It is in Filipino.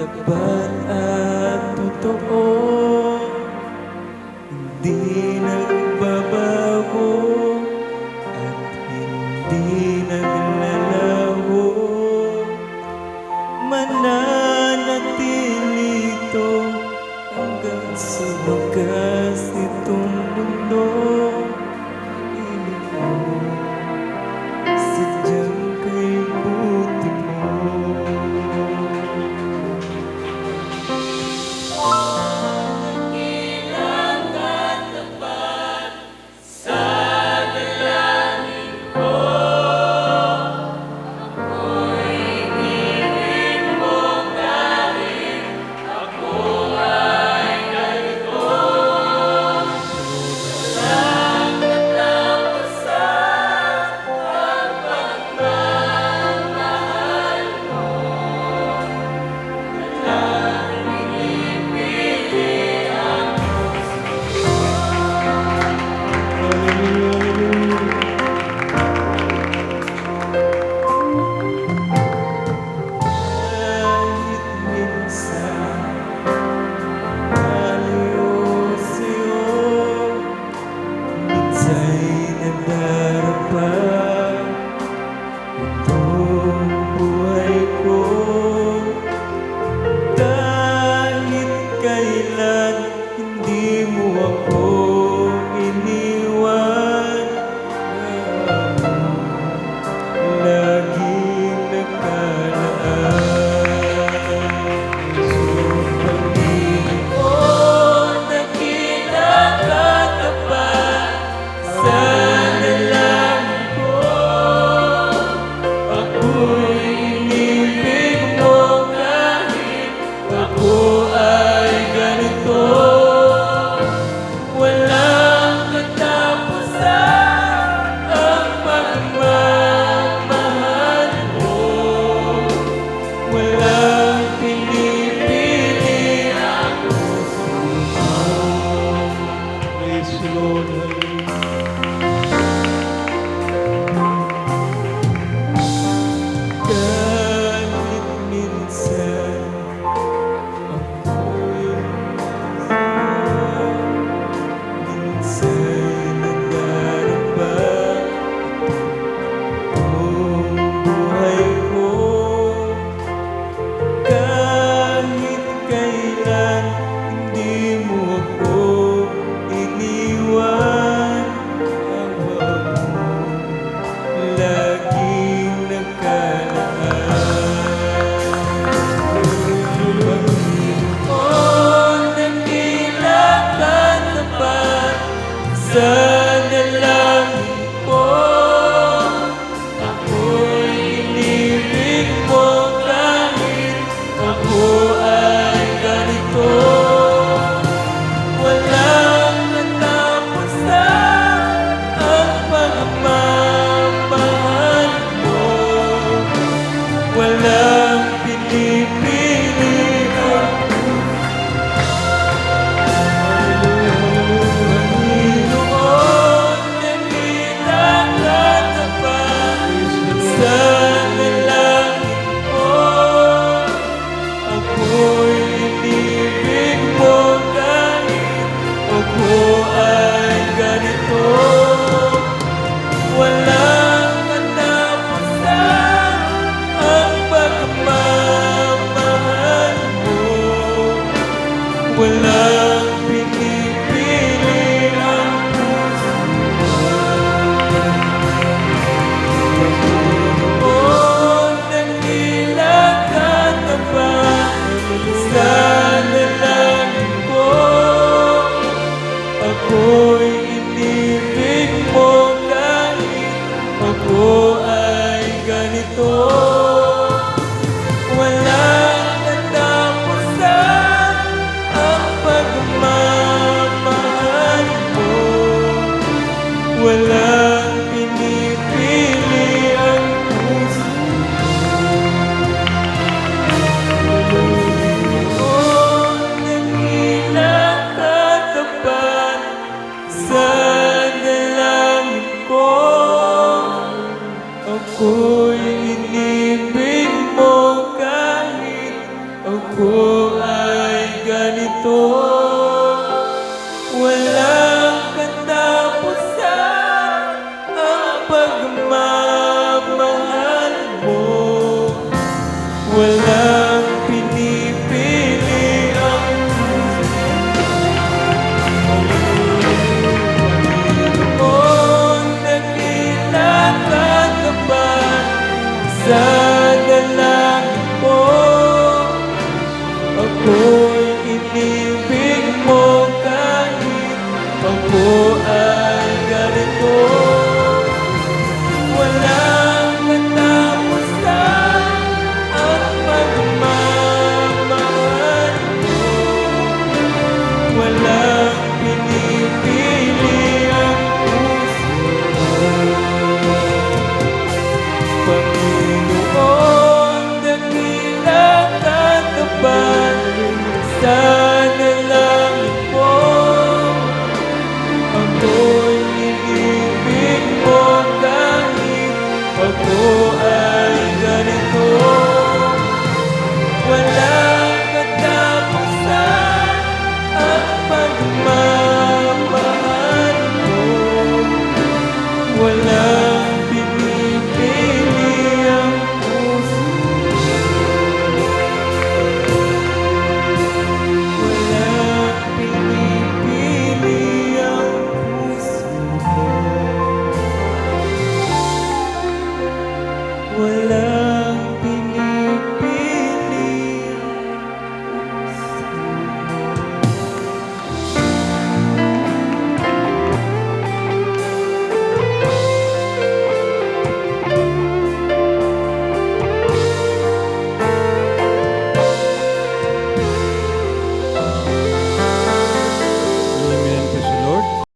tapat at totoo, hindi nagbabago at hindi naglalaho. Mananatili ito hanggang sa wakas nitong mundo. Sadyang kay buti mo. Dakilang katapat sa dalangin ko, ako'y ibig mo kahit ako ay ganito. Walang katapusan ang pagmamahal mo. Walang pinipili ang Kahit minsan malayo sa'yo, minsa'y nadarapa itong buhay ko. Kahit kailan hindi mo ako iniwan, laging nakalaan. Panginoon, dakilang katapat sa dalangin ko, Ako'y inibig mo kahit ako ay ganito. Walang katapusan ang pagmamahal mo. Walang pinipili ang puso mo. Praise the Lord. Kahit minsan ako'y minsan nadarama itong buhay ko. Kahit kailan hindi mo ako iniwan, awa mo laging nakalaan. Panginoon, dakilang katapat sa dalangin ko, Ako'y inibig mo kahit ako ay ganito. Walang katapusan ang pagmamahal mo. Walang pinipili ang Panginoon, dakilang katapat sa dalangin ko. Ako'y inibig mo kahit ako ay ganito. Walang katapusan ang pagmamahal mo. Walang pinipili ang puso mo. Panginoon, dakilang katapat sa dalangin ko. Ako'y inibig mo kahit ako ay ganito. Walang katapusan ang pagmamahal mo. Walang pinipili ang puso mo. Panginoon, dakilang katapat sa dalangin ko. Ako'y inibig mo kahit ako ay ganito. Walang katapusan ang pagmamahal mo. Walang pinipili ang Panginoon, nakilala ka ba sa dalangin ko? Ako'y inibig mo kahit ako ay ganito. Walang katapusan ang pagmamahal mo. Walang pinipili ang puso mo. Panginoon, dakila ka ba sa